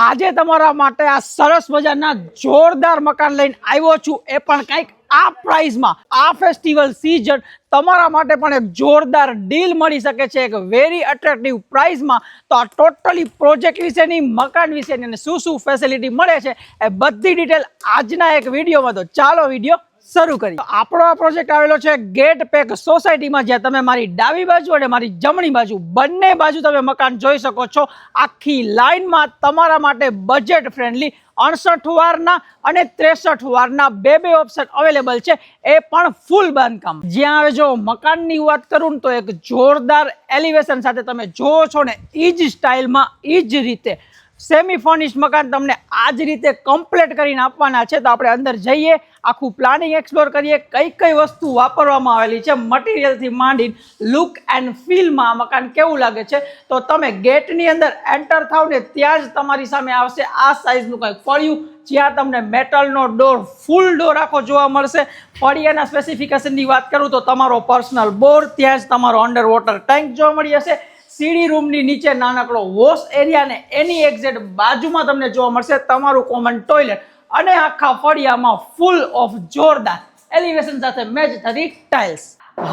આજે તમારા માટે આ સરસ મજાના જોરદાર મકાન લઈને આવ્યો છું, એ પણ કંઈક આ પ્રાઇસમાં, આ ફેસ્ટિવલ સીઝન તમારા માટે પણ એક જોરદાર ડીલ મળી શકે છે એક વેરી અટ્રેક્ટિવ પ્રાઇસમાં. તો આ ટોટલી પ્રોજેક્ટ વિશેની, મકાન વિશેની અને શું શું ફેસિલિટી મળે છે એ બધી ડિટેલ આજના એક વિડીયોમાં. તો ચાલો વિડીયો શરૂ કરી. આપણો આ પ્રોજેક્ટ આવેલો છે ગેટ પેક સોસાયટીમાં, જ્યાં તમે મારી ડાબી બાજુ અને મારી જમણી બાજુ બંને બાજુ તમે મકાન જોઈ શકો છો. આખી લાઈનમાં તમારા માટે બજેટ ફ્રેન્ડલી 68 વારના અને 63 વારના બે ઓપ્શન અવેલેબલ છે, એ પણ ફૂલ બાંધકામ. જ્યાં હવે જો મકાનની વાત કરું ને તો એક જોરદાર એલિવેશન સાથે તમે જોવો છો ને, એ જ સ્ટાઇલમાં, એ જ રીતે સેમી ફર્નિશ્ડ મકાન તમને આ જ રીતે કમ્પ્લીટ કરીને આપવાના છે. તો આપણે અંદર જઈએ, આખું પ્લાનિંગ એક્સપ્લોર કરીએ, કઈ કઈ વસ્તુ વાપરવામાં આવેલી છે, મટીરિયલથી માંડીને લુક એન્ડ ફીલમાં આ મકાન કેવું લાગે છે. તો તમે ગેટની અંદર એન્ટર થાવ ને ત્યાં જ તમારી સામે આવશે આ સાઇઝનું કંઈક ફળિયું, જ્યાં તમને મેટલનો ડોર, ફૂલ ડોર આખો જોવા મળશે. ફળિયાના સ્પેસિફિકેશનની વાત કરું તો તમારો પર્સનલ બોર, ત્યાં જ તમારો અંડર વોટર ટેન્ક જોવા મળી હશે. સીડી રૂમની નીચે નાનકડો વોશ એરિયા ને એની એક્ઝેક્ટ બાજુમાં તમને જોવા મળશે તમારું કોમન ટોયલેટ, અને આખા ફળિયામાં ફૂલ ઓફ જોરદાર એલિવેશન સાથે મેચ થતી ટાઇલ્સ.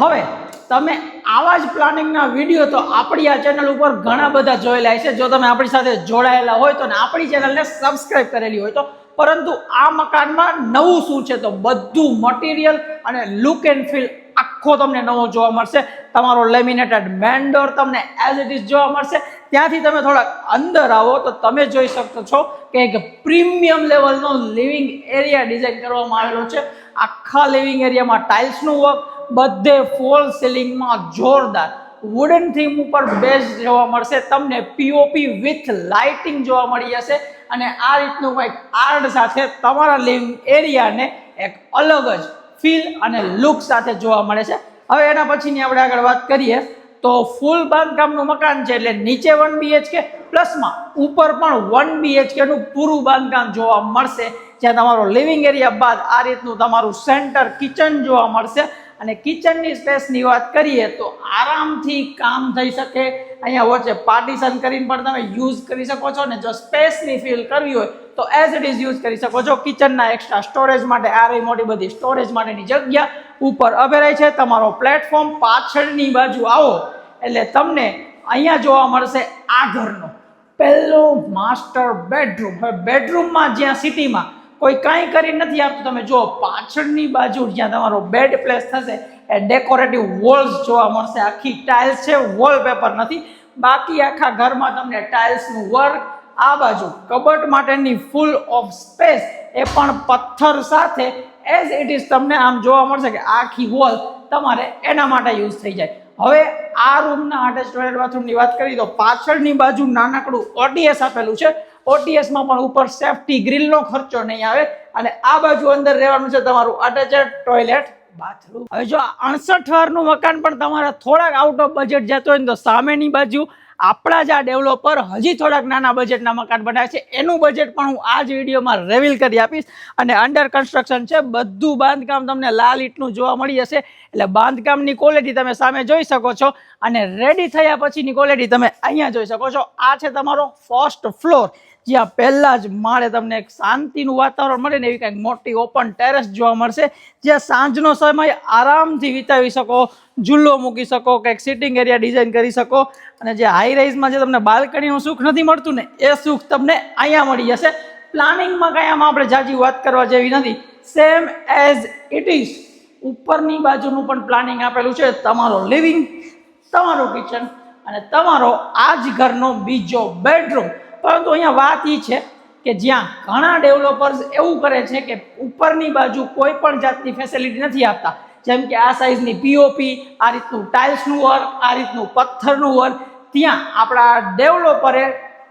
હવે તમે આવા જ પ્લાનિંગના વિડીયો તો આપણી આ ચેનલ ઉપર ઘણા બધા જોયેલા છે. જો તમે આપણી સાથે જોડાયેલા હોય તો ને આપણી ચેનલને સબસ્ક્રાઇબ કરેલી હોય તો. પરંતુ આ મકાનમાં નવું શું છે, તો બધું મટીરિયલ અને લુક એન્ડ ફીલ આખો તમને નવો જોવા મળશે. તમારો લેમિનેટેડ મેન ડોર તમને એઝ ઇટ ઇઝ જોવા મળશે. ત્યાંથી તમે થોડાક અંદર આવો તો તમે જોઈ શકો છો કે એક પ્રીમિયમ લેવલનો લિવિંગ એરિયા ડિઝાઇન કરવામાં આવેલો છે. આખા લિવિંગ એરિયામાં ટાઇલ્સનું વર્ક, બધે ફોલ સીલિંગમાં જોરદાર વુડન થીમ ઉપર બેઝ જોવા મળશે. તમને પીઓપી વિથ લાઇટિંગ જોવા મળી જશે, અને આ રીતનું કંઈક આર્ટ સાથે તમારા લિવિંગ એરિયાને એક અલગ જ ફીલ અને લુક સાથે જોવા મળે છે. હવે એના પછીની આપણે આગળ વાત કરીએ તો ફૂલ બાંધકામનું મકાન છે, એટલે નીચે 1 BHK પ્લસમાં ઉપર પણ 1 BHK નું પૂરું બાંધકામ જોવા મળશે, જ્યાં તમારો લિવિંગ એરિયા બાદ આ રીતનું તમારું સેન્ટર કિચન જોવા મળશે. અને કિચનની સ્પેસની વાત કરીએ તો આરામથી કામ થઈ શકે. અહીંયા વચ્ચે પાર્ટીશન કરીને પણ તમે યુઝ કરી શકો છો, ને જો સ્પેસની ફીલ કરવી હોય તો એઝ ઇટ ઇઝ યુઝ કરી શકો છો. કિચનના એક્સ્ટ્રા સ્ટોરેજ માટે આ રહી મોટી બધી સ્ટોરેજ માટેની જગ્યા ઉપર અભેરાય છે. તમારો પ્લેટફોર્મ પાછળની બાજુ આવો એટલે તમને અહીંયા જોવા મળશે આ ઘરનો પહેલો માસ્ટર બેડરૂમ. હવે બેડરૂમમાં જ્યાં સિટીમાં કોઈ કાંઈ કરી નથી આપતું, તમે જો પાછળની બાજુ જ્યાં તમારો બેડ પ્લેસ થશે એ ડેકોરેટિવ વોલ્સ જોવા મળશે. આખી ટાઇલ્સ છે, વોલપેપર નથી. બાકી આખા ઘરમાં તમને ટાઇલ્સનું વર્ક, આ બાજુ કબટ માટેની ફૂલ ઓફ સ્પેસ એ પણ પથ્થર સાથે એઝ ઇટ ઇઝ તમને આમ જોવા મળશે કે આખી વોલ તમારે એના માટે યુઝ થઈ જાય. હવે આ રૂમના અટેચ ટોયલેટ બાથરૂમની વાત કરીએ તો પાછળની બાજુ નાનકડું ઓટીએસ આપેલું છે. ઓટીએસમાં પણ ઉપર સેફટી ગ્રીલનો ખર્ચો નહીં આવે, અને આ બાજુ અંદર રહેવાનું છે તમારું અટેચેડ ટોયલેટ બાથરૂમ. હવે જો 68 વારનું મકાન પણ તમારા થોડાક આઉટ ઓફ બજેટ જતો હોય ને તો સામેની બાજુ આપણા જ આ ડેવલપર હજી થોડાક નાના બજેટના મકાન બનાવે છે, એનું બજેટ પણ હું આ જ વિડીયોમાં રિવીલ કરી આપીશ. અને અંડર કન્સ્ટ્રક્શન છે, બધું બાંધકામ તમને લાલ ઈંટનું જોવા મળી જશે, એટલે બાંધકામની ક્વોલિટી તમે સામે જોઈ શકો છો. અને રેડી થયા પછીની ક્વોલિટી તમે અહીંયા જોઈ શકો છો. આ છે તમારો ફર્સ્ટ ફ્લોર, જ્યાં પહેલા જ માળે તમને એક શાંતિનું વાતાવરણ મળે ને એવી કંઈક મોટી ઓપન ટેરેસ જોવા મળશે, જ્યાં સાંજનો સમય આરામથી વિતાવી શકો, ઝૂલો મૂકી શકો, કંઈક સિટિંગ એરિયા ડિઝાઇન કરી શકો. અને જે હાઈ રાઇઝમાં જે તમને બાલ્કનીનું સુખ નથી મળતું ને, એ સુખ તમને અહીંયા મળી જશે. પ્લાનિંગમાં કાંઈ આમાં આપણે જાજી વાત કરવા જેવી નથી, સેમ એઝ ઇટ ઇઝ ઉપરની બાજુનું પણ પ્લાનિંગ આપેલું છે. તમારો લિવિંગ, તમારું કિચન અને તમારો આ જ ઘરનો બીજો બેડરૂમ. પરંતુ અહીંયા વાત એ છે કે જ્યાં ઘણા ડેવલપર્સ એવું કરે છે કે ઉપરની બાજુ કોઈ પણ જાતની ફેસિલિટી નથી આપતા, જેમ કે આ સાઇઝની પીઓપી, આ રીતનું ટાઇલ્સનું વર્ક, આ રીતનું પથ્થરનું વર્ક. ત્યાં આપણા ડેવલપરે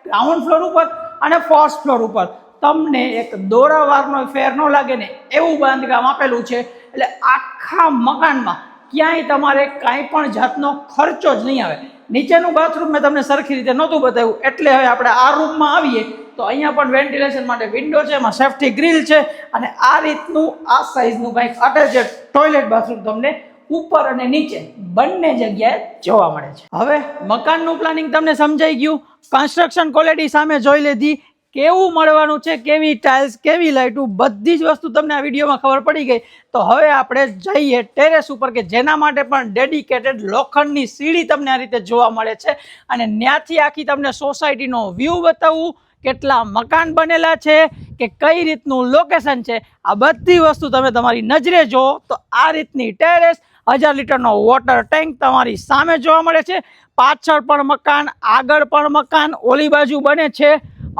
ગ્રાઉન્ડ ફ્લોર ઉપર અને ફર્સ્ટ ફ્લોર ઉપર તમને એક દોરાવારનો ફેર ન લાગે ને એવું બાંધકામ આપેલું છે, એટલે આખા મકાનમાં ક્યાંય તમારે કાંઈ પણ જાતનો ખર્ચો જ નહીં આવે. નીચેનું બાથરૂમ મેં તમને સરખી રીતે નહોતું બતાવ્યું, એટલે હવે આપણે આ રૂમમાં આવીએ તો અહીંયા પણ વેન્ટિલેશન માટે વિન્ડો છે, એમાં સેફટી ગ્રીલ છે, અને આ રીતનું આ સાઇઝનું કંઈક અટેચેડ ટોયલેટ બાથરૂમ તમને ઉપર અને નીચે બંને જગ્યાએ જોવા મળે છે. હવે મકાનનું પ્લાનિંગ તમને સમજાઈ ગયું, કન્સ્ટ્રક્શન ક્વોલિટી સામે જોઈ લીધી, કેવું મળવાનું છે, કેવી ટાઇલ્સ, કેવી લાઇટું, બધી જ વસ્તુ તમને આ વિડીયોમાં ખબર પડી ગઈ. તો હવે આપણે જઈએ ટેરેસ ઉપર કે જેના માટે પણ ડેડિકેટેડ લોખંડની સીડી તમને આ રીતે જોવા મળે છે અને ત્યાંથી આખી તમને સોસાયટીનો વ્યૂ બતાવવું, કેટલા મકાન બનેલા છે કે કઈ રીતનું લોકેશન છે, આ બધી વસ્તુ તમે તમારી નજરે જુઓ તો આ રીતની ટેરેસ, 1000 લીટરનો વોટર ટેન્ક તમારી સામે જોવા મળે છે. પાછળ પણ મકાન, આગળ પણ મકાન, ઓલી બાજુ બને છે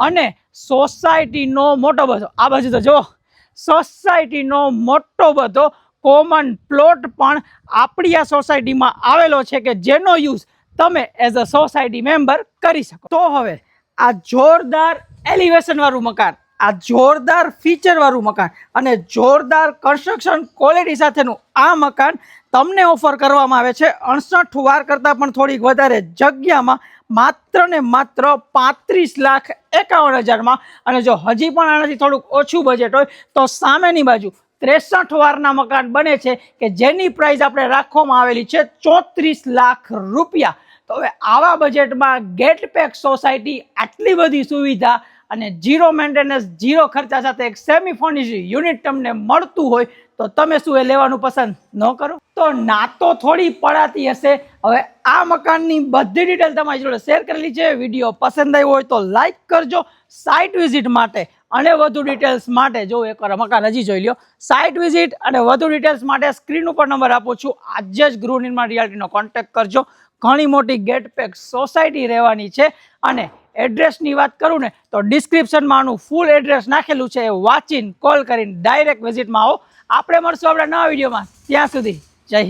અને સોસાયટીનો મોટો બધો, આ બાજુ તો જો સોસાયટીનો મોટો બધો કોમન પ્લોટ પણ આપણી આ સોસાયટીમાં આવેલો છે કે જેનો યુઝ તમે એઝ અ સોસાયટી મેમ્બર કરી શકો. તો હવે આ જોરદાર એલિવેશન વાળું મકાન, આ જોરદાર ફીચર વાળું મકાન અને જોરદાર કન્સ્ટ્રક્શન ક્વોલિટી સાથેનું આ મકાન તમને ઓફર કરવામાં આવે છે 68 વાર કરતાં પણ થોડીક વધારે જગ્યામાં માત્ર ને માત્ર 35,51,000માં. અને જો હજી પણ આનાથી થોડુંક ઓછું બજેટ હોય તો સામેની બાજુ 63 વારના મકાન બને છે કે જેની પ્રાઇસ આપણે રાખવામાં આવેલી છે 34 લાખ રૂપિયા. તો હવે આવા બજેટમાં ગેટ પેક સોસાયટી, આટલી બધી સુવિધા અને ઝીરો મેન્ટેનન્સ, ઝીરો ખર્ચા સાથે એક સેમી ફર્નિશ્ડ યુનિટ તમને મળતું હોય તો તમે શું એ લેવાનું પસંદ ન કરો? તો ના તો થોડી પડાતી હશે. હવે આ મકાનની બધી ડિટેલ તમારી જોડે શેર કરેલી છે. વિડીયો પસંદ આવ્યો હોય તો લાઈક કરજો. સાઇટ વિઝિટ માટે અને વધુ ડિટેલ્સ માટે જો એકવાર મકાન હજી જોઈ લો. સાઇટ વિઝિટ અને વધુ ડિટેલ્સ માટે સ્ક્રીન ઉપર નંબર આપું છું, આજે જ ગૃહ નિર્માણ રિયાલિટીનો કોન્ટેક્ટ કરજો. ઘણી મોટી ગેટ પેક સોસાયટી રહેવાની છે અને એડ્રેસની વાત કરું ને તો ડિસ્ક્રિપ્શનમાં આનું ફૂલ એડ્રેસ નાખેલું છે, એ વાંચીને કોલ કરીને ડાયરેક્ટ વિઝિટમાં આવો. આપણે મળશું આપણા નવા વિડીયોમાં. ત્યાં સુધી જય હિન્દ.